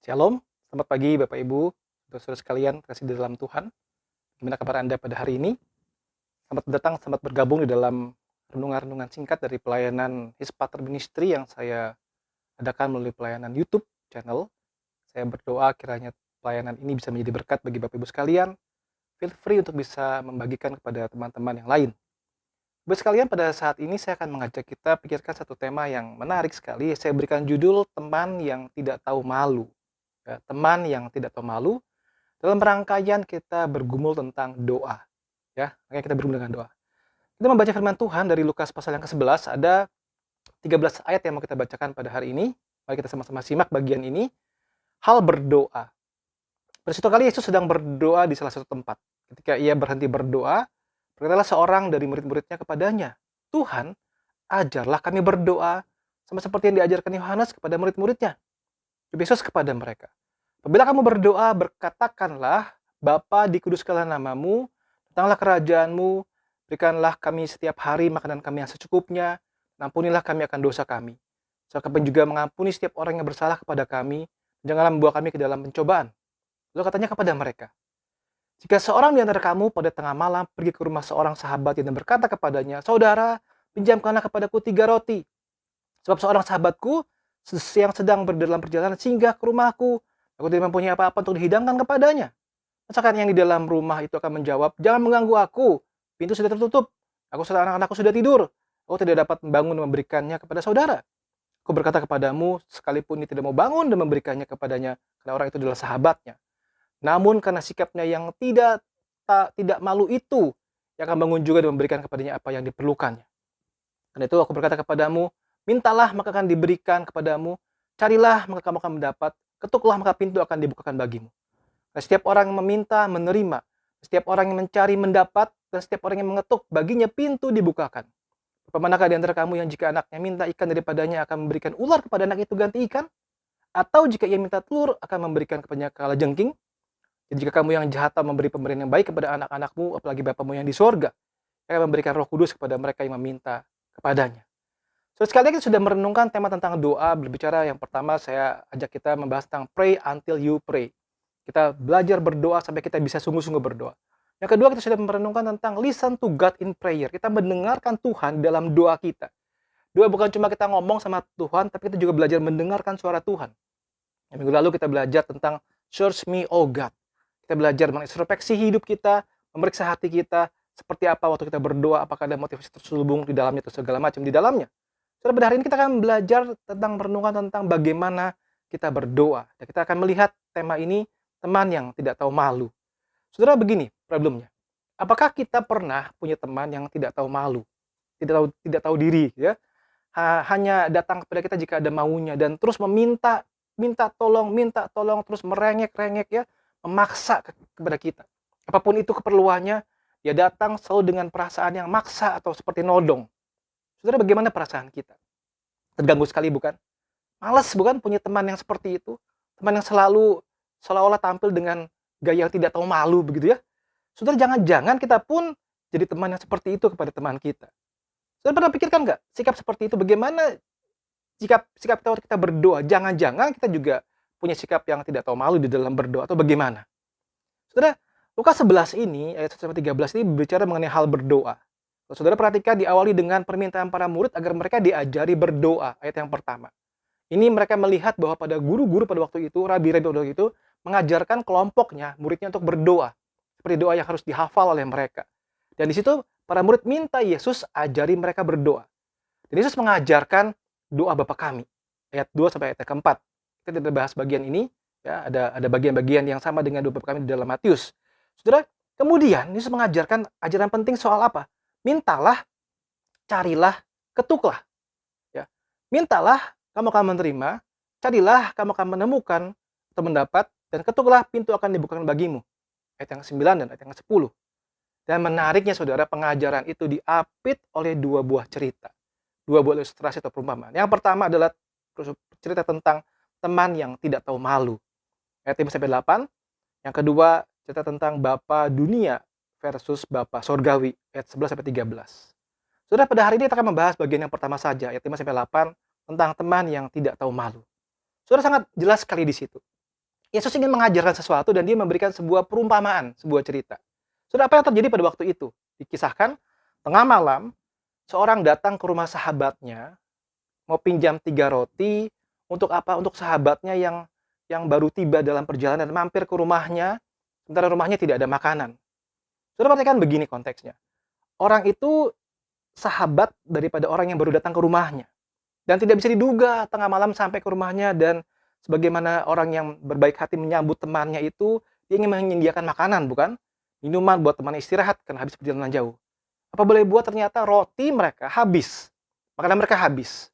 Shalom, selamat pagi Bapak Ibu, saudara-saudara sekalian kasih di dalam Tuhan. Gimana kabar Anda pada hari ini? Selamat datang, selamat bergabung di dalam renungan-renungan singkat dari pelayanan His Pater Ministry yang saya adakan melalui pelayanan YouTube channel. Saya berdoa kiranya pelayanan ini bisa menjadi berkat bagi Bapak Ibu sekalian. Feel free untuk bisa membagikan kepada teman-teman yang lain. Bapak sekalian, pada saat ini saya akan mengajak kita pikirkan satu tema yang menarik sekali. Saya berikan judul teman yang tidak tahu malu. Ya, teman yang tidak tahu malu. Dalam rangkaian kita bergumul tentang doa, ya, makanya kita bergumul dengan doa. Kita membaca firman Tuhan dari Lukas pasal yang ke-11, ada 13 ayat yang mau kita bacakan pada hari ini. Mari kita sama-sama simak bagian ini. Hal berdoa. Pada suatu kali Yesus sedang berdoa di salah satu tempat. Ketika ia berhenti berdoa, berkatalah seorang dari murid-muridnya kepadanya, "Tuhan, ajarlah kami berdoa, sama seperti yang diajarkan Yohanes kepada murid-muridnya." Jawab Yesus kepada mereka, "Apabila kamu berdoa, berkatakanlah, Bapa, dikuduskanlah namamu, datanglah kerajaanmu, berikanlah kami setiap hari makanan kami yang secukupnya, ampunilah kami akan dosa kami. Sebab kami juga mengampuni setiap orang yang bersalah kepada kami, janganlah membawa kami ke dalam pencobaan." Lalu katanya kepada mereka, "Jika seorang di antara kamu pada tengah malam pergi ke rumah seorang sahabat dan berkata kepadanya, 'Saudara, pinjamkanlah kepadaku 3 roti, sebab seorang sahabatku yang sedang dalam perjalanan singgah ke rumahku. Aku tidak mempunyai apa-apa untuk dihidangkan kepadanya.' Masakan yang di dalam rumah itu akan menjawab, 'Jangan mengganggu aku, pintu sudah tertutup. Aku serta anak-anakku sudah tidur. Aku tidak dapat membangun dan memberikannya kepada saudara.' Aku berkata kepadamu, sekalipun dia tidak mau bangun dan memberikannya kepadanya, karena orang itu adalah sahabatnya. Namun karena sikapnya yang tidak malu itu, yang akan bangun juga dan memberikan kepadanya apa yang diperlukannya. Karena itu aku berkata kepadamu, mintalah maka akan diberikan kepadamu, carilah maka kamu akan mendapat, ketuklah maka pintu akan dibukakan bagimu. Nah, setiap orang yang meminta menerima, setiap orang yang mencari mendapat, dan setiap orang yang mengetuk baginya pintu dibukakan. Manakah di antara kamu yang jika anaknya minta ikan daripadanya akan memberikan ular kepada anak itu ganti ikan? Atau jika ia minta telur akan memberikan kepadanya kalajengking? Dan jika kamu yang jahat memberi pemberian yang baik kepada anak-anakmu, apalagi Bapamu yang di sorga, akan memberikan Roh Kudus kepada mereka yang meminta kepadanya. So, sekali lagi kita sudah merenungkan tema tentang doa, berbicara yang pertama saya ajak kita membahas tentang pray until you pray. Kita belajar berdoa sampai kita bisa sungguh-sungguh berdoa. Yang kedua, kita sudah merenungkan tentang listen to God in prayer. Kita mendengarkan Tuhan dalam doa kita. Doa bukan cuma kita ngomong sama Tuhan, tapi kita juga belajar mendengarkan suara Tuhan. Minggu lalu kita belajar tentang search me, oh God. Kita belajar mengintrospeksi hidup kita, memeriksa hati kita, seperti apa waktu kita berdoa, apakah ada motivasi terselubung di dalamnya atau segala macam di dalamnya. Saudara, pada hari ini kita akan belajar tentang merenungkan tentang bagaimana kita berdoa. Dan kita akan melihat tema ini, teman yang tidak tahu malu. Saudara, begini problemnya. Apakah kita pernah punya teman yang tidak tahu malu, tidak tahu diri, ya? Hanya datang kepada kita jika ada maunya dan terus minta tolong, terus merengek-rengek, ya, memaksa kepada kita. Apapun itu keperluannya, dia datang selalu dengan perasaan yang maksa atau seperti nodong. Saudara, bagaimana perasaan kita? Terganggu sekali, bukan? Males, bukan, punya teman yang seperti itu? Teman yang selalu seolah-olah tampil dengan gaya yang tidak tahu malu, begitu ya? Saudara, jangan-jangan kita pun jadi teman yang seperti itu kepada teman kita. Saudara pernah pikirkan nggak, sikap seperti itu bagaimana sikap kita berdoa? Jangan-jangan kita juga punya sikap yang tidak tahu malu di dalam berdoa atau bagaimana? Saudara, Lukas 11 ini, ayat 1-13 ini berbicara mengenai hal berdoa. Saudara perhatikan, diawali dengan permintaan para murid agar mereka diajari berdoa, ayat yang pertama. Ini mereka melihat bahwa pada guru-guru pada waktu itu, rabi-rabi pada waktu itu, mengajarkan kelompoknya, muridnya untuk berdoa. Seperti doa yang harus dihafal oleh mereka. Dan di situ, para murid minta Yesus ajari mereka berdoa. Dan Yesus mengajarkan doa Bapa kami. Ayat 2 sampai ayat keempat. Kita tidak bahas bagian ini, ya, ada bagian-bagian yang sama dengan doa Bapa kami di dalam Matius. Saudara, kemudian Yesus mengajarkan ajaran penting soal apa? Mintalah, carilah, ketuklah. Ya. Mintalah, kamu akan menerima, carilah, kamu akan menemukan atau mendapat, dan ketuklah, pintu akan dibukakan bagimu. Ayat yang 9 dan ayat yang 10. Dan menariknya, saudara, pengajaran itu diapit oleh dua buah cerita. Dua buah ilustrasi atau perumpamaan. Yang pertama adalah cerita tentang teman yang tidak tahu malu. Ayat 5-8. Yang kedua, cerita tentang Bapa dunia versus Bapa sorgawi. Ayat 11-13. Saudara, pada hari ini kita akan membahas bagian yang pertama saja. Ayat 5-8 tentang teman yang tidak tahu malu. Saudara, sangat jelas sekali di situ. Yesus ingin mengajarkan sesuatu dan dia memberikan sebuah perumpamaan, sebuah cerita. Saudara, apa yang terjadi pada waktu itu? Dikisahkan, tengah malam, seorang datang ke rumah sahabatnya, mau pinjam 3 roti, untuk apa? Untuk sahabatnya yang baru tiba dalam perjalanan, mampir ke rumahnya, sementara rumahnya tidak ada makanan. Saudara perhatikan begini konteksnya. Orang itu sahabat daripada orang yang baru datang ke rumahnya. Dan tidak bisa diduga tengah malam sampai ke rumahnya dan sebagaimana orang yang berbaik hati menyambut temannya itu, dia ingin menyediakan makanan, bukan? Minuman buat teman istirahat karena habis perjalanan jauh. Apa boleh buat ternyata roti mereka habis. Makanan mereka habis.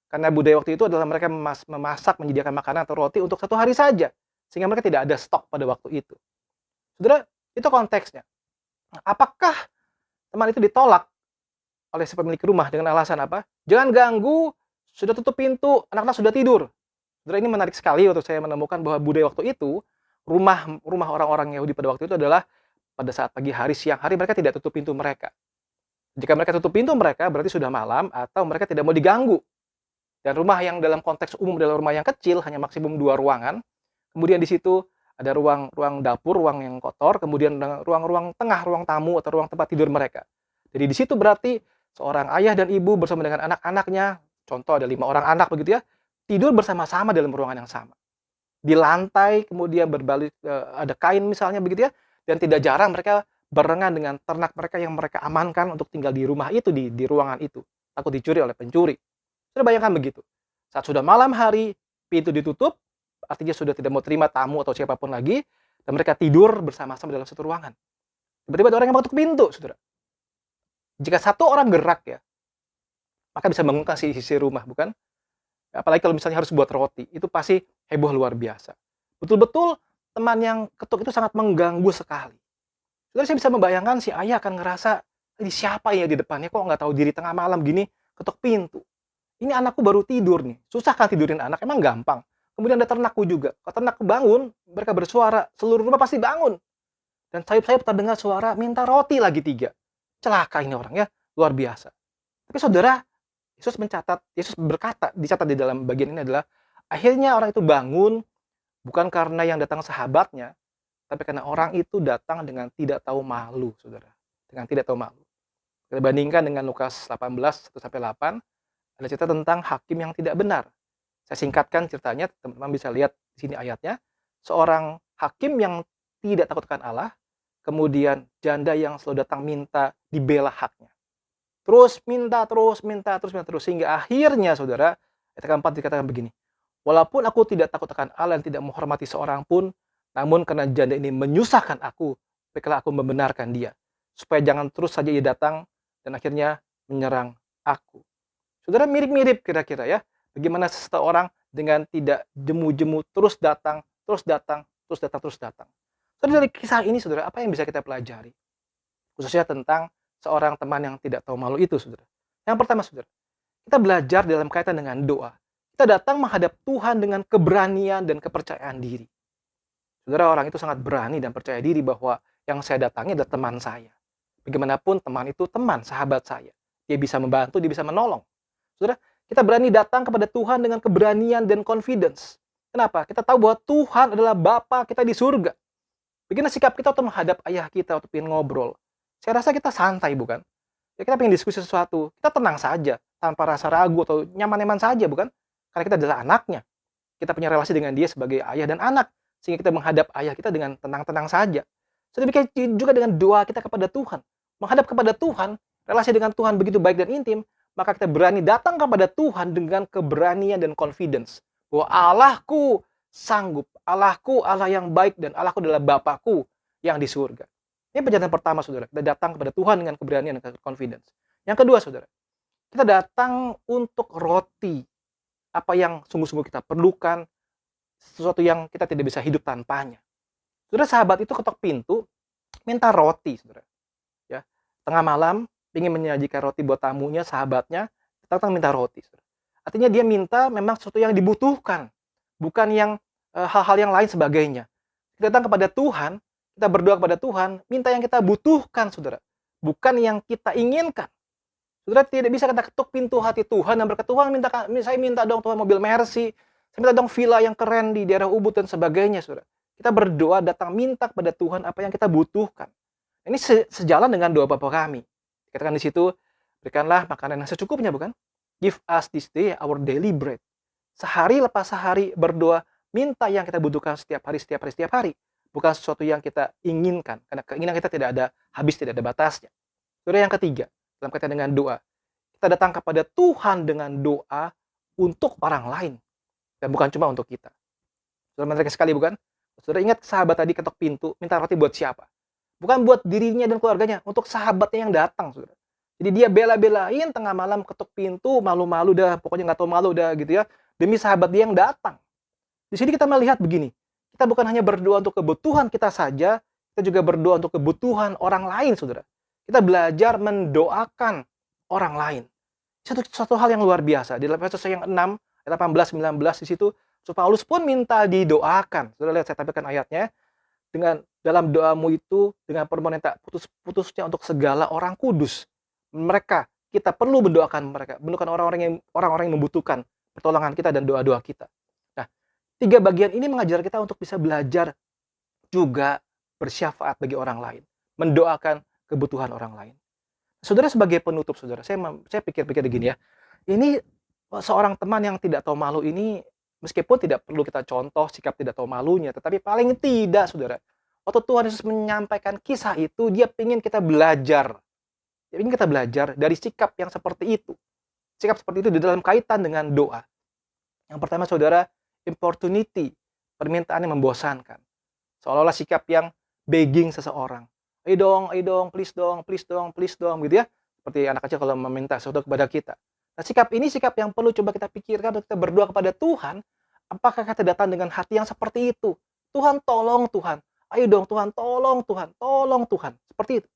Karena budaya waktu itu adalah mereka memasak, menyediakan makanan atau roti untuk 1 hari saja. Sehingga mereka tidak ada stok pada waktu itu. Saudara, itu konteksnya. Apakah teman itu ditolak oleh si pemilik rumah dengan alasan apa? Jangan ganggu, sudah tutup pintu, anak-anak sudah tidur. Saudara, ini menarik sekali untuk saya menemukan bahwa budaya waktu itu, rumah orang-orang Yahudi pada waktu itu adalah pada saat pagi hari, siang hari, mereka tidak tutup pintu mereka. Jika mereka tutup pintu mereka, berarti sudah malam atau mereka tidak mau diganggu. Dan rumah yang dalam konteks umum adalah rumah yang kecil, hanya maksimum 2 ruangan. Kemudian di situ ada ruang dapur, ruang yang kotor, kemudian ruang tengah, ruang tamu atau ruang tempat tidur mereka. Jadi di situ berarti seorang ayah dan ibu bersama dengan anak-anaknya, contoh ada 5 orang anak begitu ya, tidur bersama-sama dalam ruangan yang sama. Di lantai kemudian berbalik ada kain misalnya begitu ya, dan tidak jarang mereka barengan dengan ternak mereka yang mereka amankan untuk tinggal di rumah itu, di ruangan itu. Takut dicuri oleh pencuri. Sudah bayangkan begitu. Saat sudah malam hari, pintu ditutup, artinya sudah tidak mau terima tamu atau siapapun lagi, dan mereka tidur bersama-sama dalam satu ruangan. Tiba-tiba ada orang yang mengetuk pintu, saudara. Jika satu orang gerak ya, maka bisa membangunkan sisi rumah, bukan? Apalagi kalau misalnya harus buat roti, itu pasti heboh luar biasa. Betul-betul teman yang ketuk itu sangat mengganggu sekali. Saudara, saya bisa membayangkan si ayah akan ngerasa, ini siapa ya di depannya, kok nggak tahu diri tengah malam gini, ketuk pintu. Ini anakku baru tidur nih, susah kan tidurin anak, emang gampang. Kemudian ada ternakku juga, kalau ternakku bangun, mereka bersuara, seluruh rumah pasti bangun. Dan sayup-sayup terdengar suara, minta roti lagi 3. Celaka ini orang ya, luar biasa. Tapi saudara, Yesus berkata, dicatat di dalam bagian ini adalah, akhirnya orang itu bangun, bukan karena yang datang sahabatnya, tapi karena orang itu datang dengan tidak tahu malu, saudara. Dengan tidak tahu malu. Kita bandingkan dengan Lukas 18, 1-8, ada cerita tentang hakim yang tidak benar. Saya singkatkan ceritanya, teman-teman bisa lihat di sini ayatnya. Seorang hakim yang tidak takut akan Allah, kemudian janda yang selalu datang minta dibela haknya. Terus minta, sehingga akhirnya saudara, ayat keempat dikatakan begini, walaupun aku tidak takut akan Allah dan tidak menghormati seorang pun, namun karena janda ini menyusahkan aku, baiklah aku membenarkan dia, supaya jangan terus saja ia datang dan akhirnya menyerang aku. Saudara, mirip-mirip kira-kira ya, bagaimana seseorang dengan tidak jemu-jemu terus datang. Saudara, dari kisah ini saudara, apa yang bisa kita pelajari? Khususnya tentang seorang teman yang tidak tahu malu itu, saudara. Yang pertama, saudara, kita belajar dalam kaitan dengan doa. Kita datang menghadap Tuhan dengan keberanian dan kepercayaan diri. Saudara, orang itu sangat berani dan percaya diri bahwa yang saya datangi adalah teman saya. Bagaimanapun teman itu teman, sahabat saya. Dia bisa membantu, dia bisa menolong. Saudara, kita berani datang kepada Tuhan dengan keberanian dan confidence. Kenapa? Kita tahu bahwa Tuhan adalah Bapa kita di surga. Bagaimana sikap kita untuk menghadap ayah kita, untuk ingin ngobrol? Saya rasa kita santai, bukan? Ya, kita pengen diskusi sesuatu, kita tenang saja, tanpa rasa ragu atau nyaman-nyaman saja, bukan? Karena kita adalah anaknya. Kita punya relasi dengan dia sebagai ayah dan anak, sehingga kita menghadap ayah kita dengan tenang-tenang saja. Sedemikian juga dengan doa kita kepada Tuhan. Menghadap kepada Tuhan, relasi dengan Tuhan begitu baik dan intim, maka kita berani datang kepada Tuhan dengan keberanian dan confidence. Bahwa Allahku sanggup, Allahku Allah yang baik, dan Allahku adalah Bapakku yang di surga. Ini perjalanan pertama, saudara. Kita datang kepada Tuhan dengan keberanian dan confidence. Yang kedua, saudara, kita datang untuk roti. Apa yang sungguh-sungguh kita perlukan, sesuatu yang kita tidak bisa hidup tanpanya. Saudara, sahabat itu ketok pintu, minta roti, saudara. Ya, tengah malam, ingin menyajikan roti buat tamunya, sahabatnya, datang minta roti. Saudara. Artinya dia minta memang sesuatu yang dibutuhkan, bukan yang hal-hal yang lain sebagainya. Kita datang kepada Tuhan, kita berdoa kepada Tuhan, minta yang kita butuhkan, saudara. Bukan yang kita inginkan. Saudara, tidak bisa kita ketuk pintu hati Tuhan dan berkata, Tuhan, saya minta dong Tuhan mobil Mercy, Saya minta dong villa yang keren di daerah Ubud dan sebagainya, saudara. Kita berdoa, datang minta kepada Tuhan apa yang kita butuhkan. Ini sejalan dengan doa Bapa kami. Dikatakan di situ, berikanlah makanan yang secukupnya, bukan? Give us this day our daily bread. Sehari lepas sehari berdoa, minta yang kita butuhkan setiap hari, setiap hari, setiap hari. Bukan sesuatu yang kita inginkan. Karena keinginan kita tidak ada habis, tidak ada batasnya. Saudara, yang ketiga, dalam kaitan dengan doa, kita datang kepada Tuhan dengan doa untuk orang lain. Dan bukan cuma untuk kita. Saudara menarik sekali, bukan? Saudara ingat sahabat tadi ketok pintu, minta roti buat siapa? Bukan buat dirinya dan keluarganya, untuk sahabatnya yang datang, saudara. Jadi dia bela-belain tengah malam ketok pintu, malu-malu dah, pokoknya nggak tahu malu dah gitu ya, demi sahabat dia yang datang. Di sini kita melihat begini, kita bukan hanya berdoa untuk kebutuhan kita saja, kita juga berdoa untuk kebutuhan orang lain, saudara. Kita belajar mendoakan orang lain. Satu hal yang luar biasa. Di dalam Efesus yang 6, ayat 18-19 di situ, Paulus pun minta didoakan. Saudara lihat, saya tampilkan ayatnya. Dalam doamu itu, dengan permohonan tak putus-putusnya untuk segala orang kudus. Mereka, kita perlu mendoakan mereka. Mendoakan orang-orang yang membutuhkan pertolongan kita dan doa-doa kita. Nah, 3 bagian ini mengajar kita untuk bisa belajar juga bersyafaat bagi orang lain. Mendoakan kebutuhan orang lain. Saudara, sebagai penutup, saudara, saya pikir-pikir begini ya. Ini seorang teman yang tidak tahu malu ini, meskipun tidak perlu kita contoh sikap tidak tahu malunya, tetapi paling tidak, saudara, waktu Tuhan Yesus menyampaikan kisah itu, dia ingin kita belajar. Dia ingin kita belajar dari sikap yang seperti itu. Sikap seperti itu di dalam kaitan dengan doa. Yang pertama, saudara, importunity, permintaan yang membosankan. Seolah-olah sikap yang begging seseorang. Ayo dong, please dong, gitu ya. Seperti anak kecil kalau meminta sesuatu kepada kita. Nah, sikap ini sikap yang perlu coba kita pikirkan untuk kita berdoa kepada Tuhan. Apakah kita datang dengan hati yang seperti itu? Tuhan, tolong Tuhan. Ayo dong Tuhan, tolong Tuhan, tolong Tuhan. Seperti itu.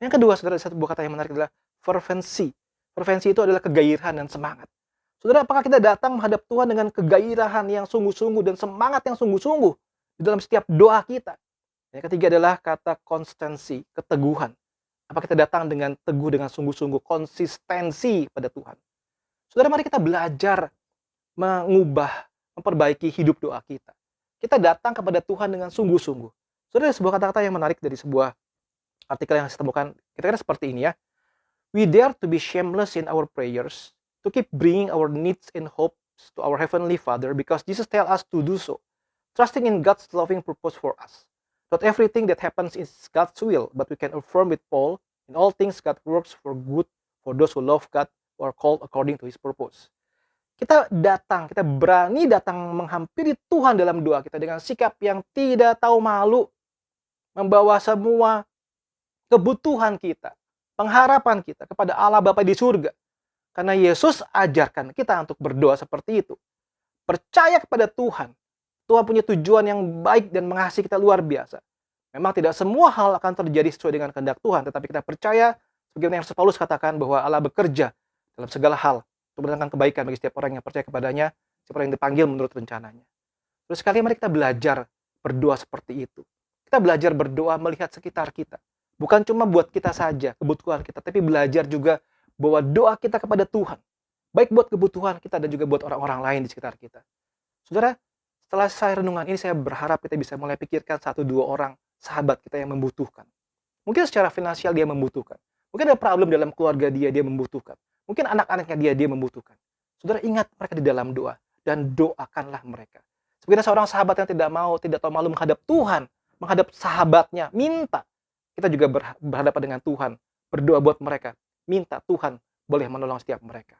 Yang kedua, saudara, satu buah kata yang menarik adalah fervency. Fervency itu adalah kegairahan dan semangat. Saudara, apakah kita datang menghadap Tuhan dengan kegairahan yang sungguh-sungguh dan semangat yang sungguh-sungguh di dalam setiap doa kita? Yang ketiga adalah kata konsistensi, keteguhan. Apa kita datang dengan teguh, dengan sungguh-sungguh, konsistensi pada Tuhan. Saudara, mari kita belajar mengubah, memperbaiki hidup doa kita. Kita datang kepada Tuhan dengan sungguh-sungguh. Saudara, sebuah kata-kata yang menarik dari sebuah artikel yang saya temukan, kira-kira seperti ini ya. We dare to be shameless in our prayers, to keep bringing our needs and hopes to our Heavenly Father, because Jesus tells us to do so, trusting in God's loving purpose for us. Not everything that happens is God's will, but we can affirm with Paul, in all things God works for good for those who love God, who are called according to His purpose. Kita berani datang menghampiri Tuhan dalam doa kita dengan sikap yang tidak tahu malu, membawa semua kebutuhan kita, pengharapan kita kepada Allah Bapa di surga. Karena Yesus ajarkan kita untuk berdoa seperti itu. Percaya kepada Tuhan. Tuhan punya tujuan yang baik dan mengasihi kita luar biasa. Memang tidak semua hal akan terjadi sesuai dengan kehendak Tuhan, tetapi kita percaya, sebagaimana yang Paulus katakan, bahwa Allah bekerja dalam segala hal untuk mendatangkan kebaikan bagi setiap orang yang percaya kepadanya, setiap orang yang dipanggil menurut rencananya. Terus sekali mari kita belajar berdoa seperti itu. Kita belajar berdoa melihat sekitar kita. Bukan cuma buat kita saja, kebutuhan kita, tapi belajar juga bahwa doa kita kepada Tuhan, baik buat kebutuhan kita dan juga buat orang-orang lain di sekitar kita. Saudara, setelah saya renungan ini, saya berharap kita bisa mulai pikirkan 1-2 orang sahabat kita yang membutuhkan. Mungkin secara finansial dia membutuhkan. Mungkin ada problem dalam keluarga dia membutuhkan. Mungkin anak-anaknya dia membutuhkan. Saudara, ingat mereka di dalam doa dan doakanlah mereka. Sebenarnya seorang sahabat yang tidak tahu malu menghadap Tuhan, menghadap sahabatnya, minta. Kita juga berhadapan dengan Tuhan, berdoa buat mereka, minta Tuhan boleh menolong setiap mereka.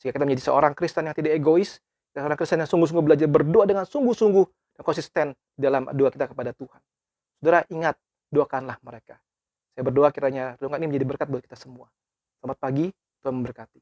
Sehingga kita menjadi seorang Kristen yang tidak egois, seorang Kristen yang sungguh-sungguh belajar berdoa dengan sungguh-sungguh dan konsisten dalam doa kita kepada Tuhan. Saudara, ingat, doakanlah mereka. Saya berdoa kiranya renungan ini menjadi berkat buat kita semua. Selamat pagi, Tuhan memberkati.